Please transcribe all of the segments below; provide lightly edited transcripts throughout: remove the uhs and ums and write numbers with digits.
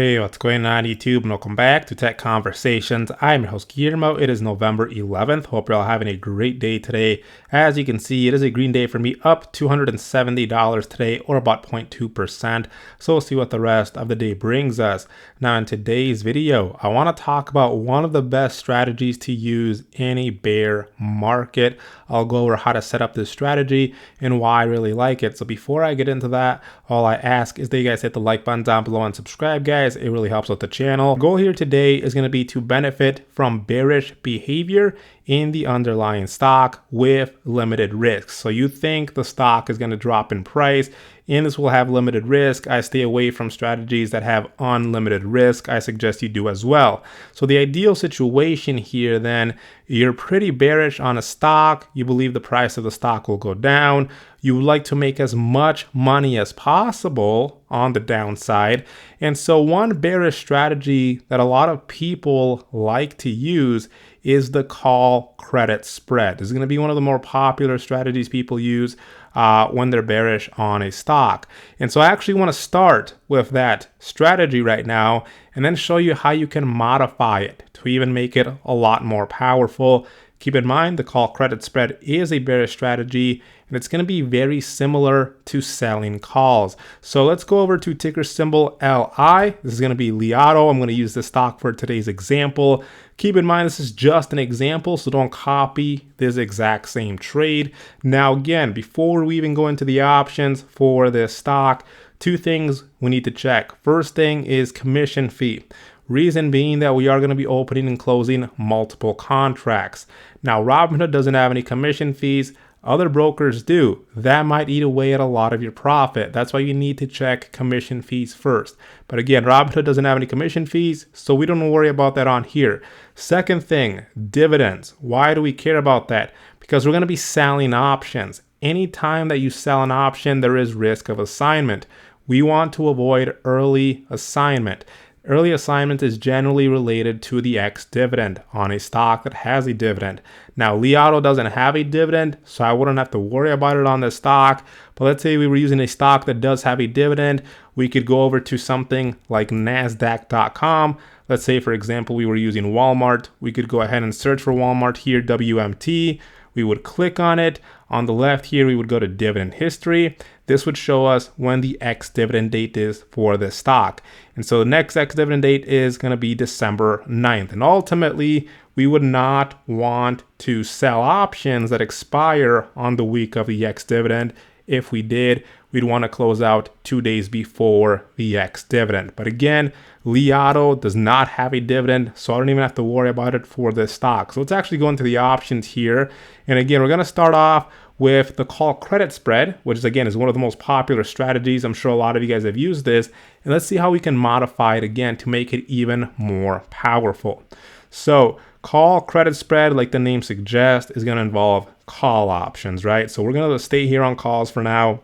Hey, what's going on YouTube, and welcome back to Tech Conversations. I'm your host Guillermo. It is November 11th. Hope you're all having a great day today. As you can see, it is a green day for me, up $270 today, or about 0.2%. So we'll see what the rest of the day brings us. Now in today's video, I want to talk about one of the best strategies to use in a bear market. I'll go over how to set up this strategy and why I really like it. So before I get into that, all I ask is that you guys hit the like button down below and subscribe, guys. It really helps out the channel. The goal here today is going to be to benefit from bearish behavior in the underlying stock with limited risk. So you think the stock is going to drop in price, and this will have limited risk. I stay away from strategies that have unlimited risk. I suggest you do as well. So the ideal situation here, then, you're pretty bearish on a stock. You believe the price of the stock will go down. You would like to make as much money as possible on the downside. And so one bearish strategy that a lot of people like to use is the call credit spread. This is going to be one of the more popular strategies people use when they're bearish on a stock. And so I actually want to start with that strategy right now and then show you how you can modify it to even make it a lot more powerful. Keep in mind, the call credit spread is a bearish strategy, and it's going to be very similar to selling calls. So let's go over to ticker symbol LI. This is going to be Liato. I'm going to use this stock for today's example. Keep in mind, this is just an example, so don't copy this exact same trade. Now, again, before we even go into the options for this stock, two things we need to check. First thing is commission fee. Reason being that we are going to be opening and closing multiple contracts. Now, Robinhood doesn't have any commission fees. Other brokers do. That might eat away at a lot of your profit. That's why you need to check commission fees first. But again, Robinhood doesn't have any commission fees, so we don't worry about that on here. Second thing, dividends. Why do we care about that? Because we're going to be selling options. Anytime that you sell an option, there is risk of assignment. We want to avoid early assignment. Early assignment is generally related to the ex-dividend on a stock that has a dividend. Now, Liato doesn't have a dividend, so I wouldn't have to worry about it on this stock. But let's say we were using a stock that does have a dividend. We could go over to something like Nasdaq.com. Let's say, for example, we were using Walmart. We could go ahead and search for Walmart here, WMT. We would click on it. On the left here, we would go to dividend history. This would show us when the ex-dividend date is for this stock. And so the next ex-dividend date is going to be December 9th. And ultimately, we would not want to sell options that expire on the week of the ex-dividend. If we did, we'd want to close out 2 days before the ex-dividend. But again, Liato does not have a dividend, so I don't even have to worry about it for this stock. So let's actually go into the options here. And again, we're going to start off with the call credit spread, which is, again, is one of the most popular strategies. I'm sure a lot of you guys have used this. And let's see how we can modify it again to make it even more powerful. So call credit spread, like the name suggests, is going to involve call options, right? So we're going to stay here on calls for now.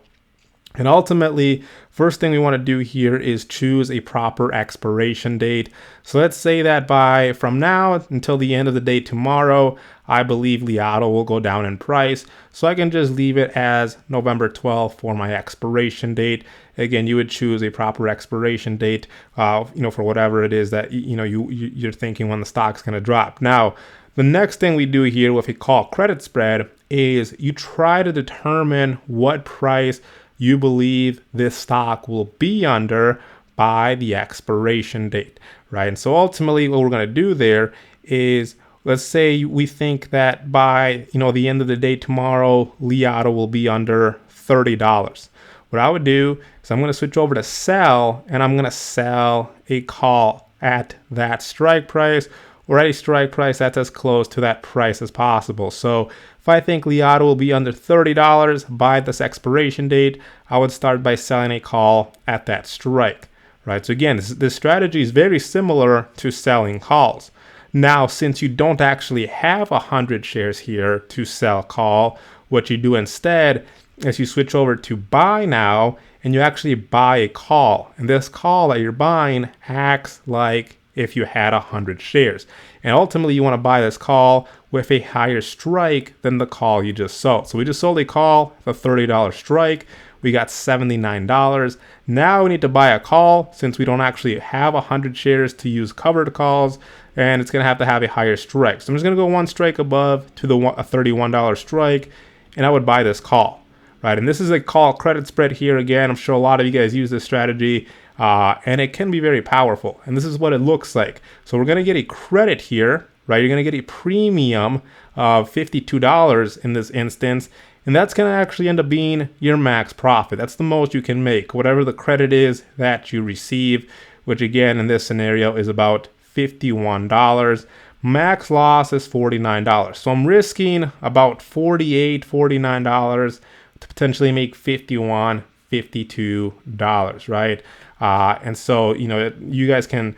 And ultimately, first thing we want to do here is choose a proper expiration date. So let's say that from now until the end of the day tomorrow, I believe Liato will go down in price. So I can just leave it as November 12th for my expiration date. Again, you would choose a proper expiration date, for whatever it is that you're thinking when the stock's going to drop. Now, the next thing we do here with a call credit spread is you try to determine what price you believe this stock will be under by the expiration date, right? And so ultimately what we're going to do there is, let's say we think that by the end of the day tomorrow, Liato will be under $30. What I would do is I'm going to switch over to sell, and I'm going to sell a call at that strike price, or at a strike price that's as close to that price as possible. So if I think Liato will be under $30 by this expiration date, I would start by selling a call at that strike, right? So again, this strategy is very similar to selling calls. Now, since you don't actually have 100 shares here to sell call, what you do instead is you switch over to buy now, and you actually buy a call. And this call that you're buying acts like if you had 100 shares. And ultimately, you want to buy this call with a higher strike than the call you just sold. So we just sold a call, the $30 strike. we got $79. Now we need to buy a call since we don't actually have 100 shares to use covered calls, and it's going to have a higher strike. So I'm just going to go one strike above to the $31 strike, and I would buy this call, right? And this is a call credit spread here again. I'm sure a lot of you guys use this strategy, and it can be very powerful. And this is what it looks like. So we're going to get a credit here, right? You're going to get a premium of $52 in this instance, and that's going to actually end up being your max profit. That's the most you can make, whatever the credit is that you receive, which again in this scenario is about $51. Max loss is $49. So I'm risking about $48, $49 to potentially make $51, $52, right? And so, you guys can,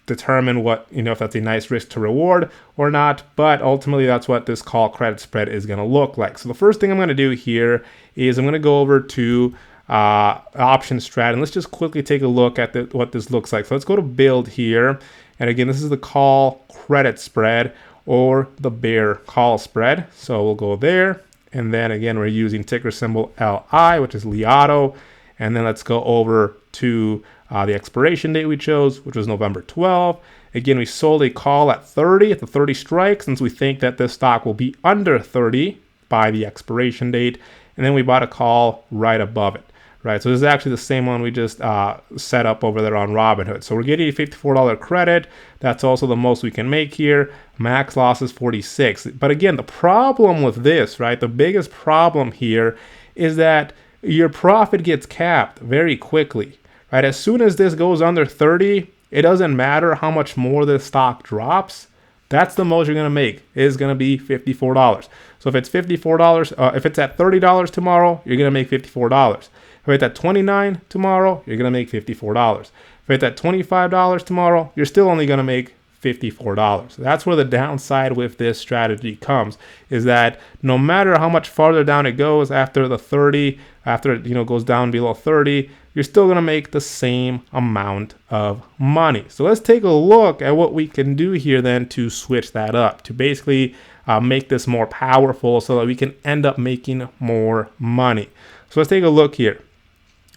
determine what, if that's a nice risk to reward or not, but ultimately that's what this call credit spread is going to look like. So the first thing I'm going to do here is I'm going to go over to option strat, and let's just quickly take a look at what this looks like. So let's go to build here, and again, this is the call credit spread or the bear call spread. So we'll go there, and then again, we're using ticker symbol LI, which is Liado, and then let's go over to the expiration date we chose, which was November 12. Again, we sold a call at 30 at the 30 strike, since we think that this stock will be under 30 by the expiration date, and then we bought a call right above it. Right, so this is actually the same one we just set up over there on Robinhood. So we're getting a $54 credit. That's also the most we can make here. Max loss is 46. But again, the problem with this, right, the biggest problem here is that your profit gets capped very quickly. Right, as soon as this goes under 30, it doesn't matter how much more this stock drops. That's the most you're going to make. It is going to be $54. So if it's $54, if it's at $30 tomorrow, you're going to make $54. If it's at $29 tomorrow, you're going to make $54. If it's at $25 tomorrow, you're still only going to make $54. That's where the downside with this strategy comes, is that no matter how much farther down it goes after the 30, after it goes down below 30, you're still going to make the same amount of money. So let's take a look at what we can do here then to switch that up, to basically make this more powerful so that we can end up making more money. So let's take a look here.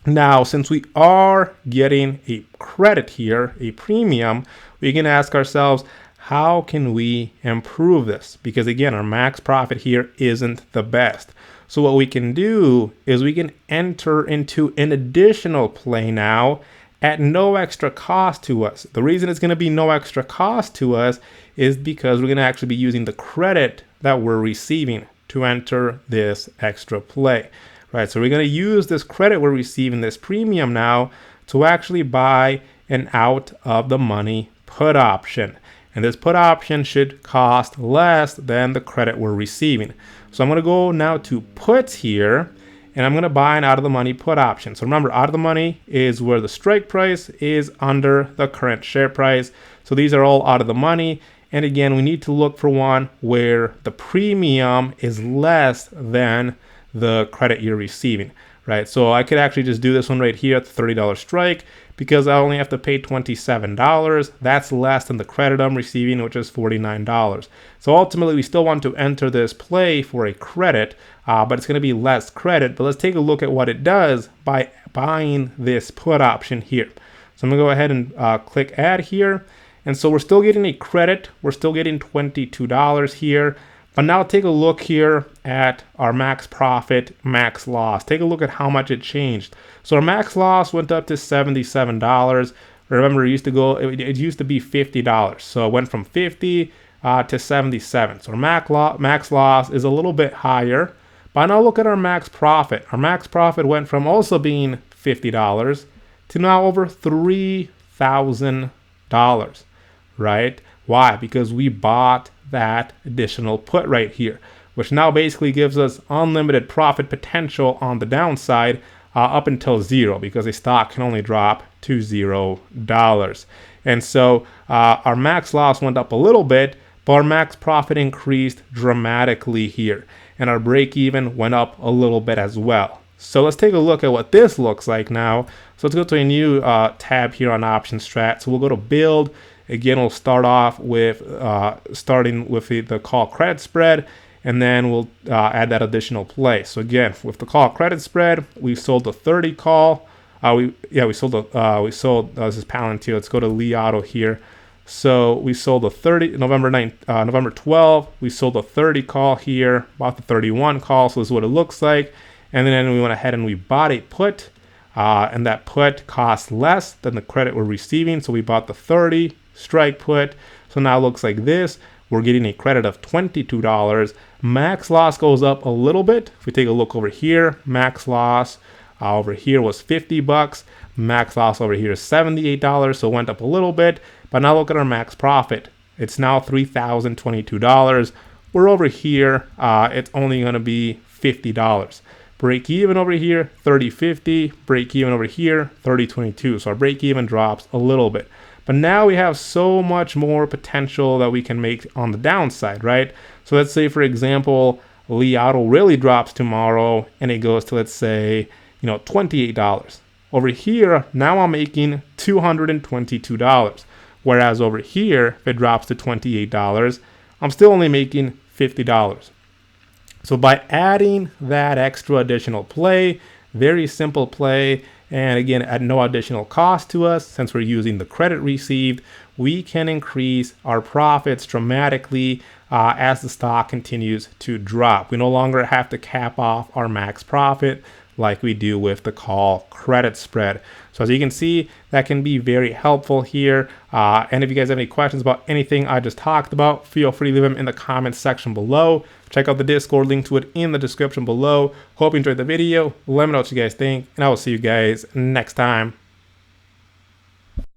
Now, since we are getting a credit here, a premium, we can ask ourselves, how can we improve this? Because again, our max profit here isn't the best. So what we can do is we can enter into an additional play now at no extra cost to us. The reason it's going to be no extra cost to us is because we're going to actually be using the credit that we're receiving to enter this extra play. Right, so we're going to use this credit we're receiving, this premium now, to actually buy an out of the money put option. And this put option should cost less than the credit we're receiving. So I'm going to go now to puts here, and I'm going to buy an out of the money put option. So remember, out of the money is where the strike price is under the current share price. So these are all out of the money. And again, we need to look for one where the premium is less than the credit you're receiving, right? So I could actually just do this one right here at the $30 strike, because I only have to pay $27. That's less than the credit I'm receiving, which is $49. So ultimately, we still want to enter this play for a credit, but it's going to be less credit. But let's take a look at what it does by buying this put option here. So I'm going to go ahead and click add here. And so we're still getting a credit. We're still getting $22 here. But now take a look here at our max profit, max loss. Take a look at how much it changed. So our max loss went up to $77. Remember, it used to be $50. So it went from 50 to 77. So our max loss is a little bit higher. But now look at our max profit. Our max profit went from also being $50 to now over $3,000, right? Why? Because we bought that additional put right here, which now basically gives us unlimited profit potential on the downside up until zero, because a stock can only drop to $0. And so our max loss went up a little bit, but our max profit increased dramatically here, and our break even went up a little bit as well. So let's take a look at what this looks like now. So let's go to a new tab here on option strat. So we'll go to build. Again, we'll start off with starting with the call credit spread. and then we'll add that additional play. So again, with the call credit spread, we sold the 30 call. We sold this is Palantir. Let's go to Lee Auto here. So we sold the 30 November 12. We sold the 30 call here, bought the 31 call. So this is what it looks like. And then we went ahead and we bought a put, and that put cost less than the credit we're receiving. So we bought the 30 strike put. So now it looks like this. We're getting a credit of $22. Max loss goes up a little bit. If we take a look over here, max loss over here was $50. Max loss over here is $78. So it went up a little bit. But now look at our max profit. It's now $3,022. We're over here. It's only going to be $50. Break even over here, $30.50. Break even over here, $30.22. So our break even drops a little bit. But now we have so much more potential that we can make on the downside, right? So let's say, for example, Lee Auto really drops tomorrow and it goes to, let's say, $28. Over here, now I'm making $222. Whereas over here, if it drops to $28, I'm still only making $50. So by adding that extra additional play, very simple play, and again, at no additional cost to us, since we're using the credit received, we can increase our profits dramatically as the stock continues to drop. We no longer have to cap off our max profit like we do with the call credit spread. So as you can see, that can be very helpful here. And if you guys have any questions about anything I just talked about, feel free to leave them in the comments section below. Check out the Discord, link to it in the description below. Hope you enjoyed the video. Let me know what you guys think, and I will see you guys next time.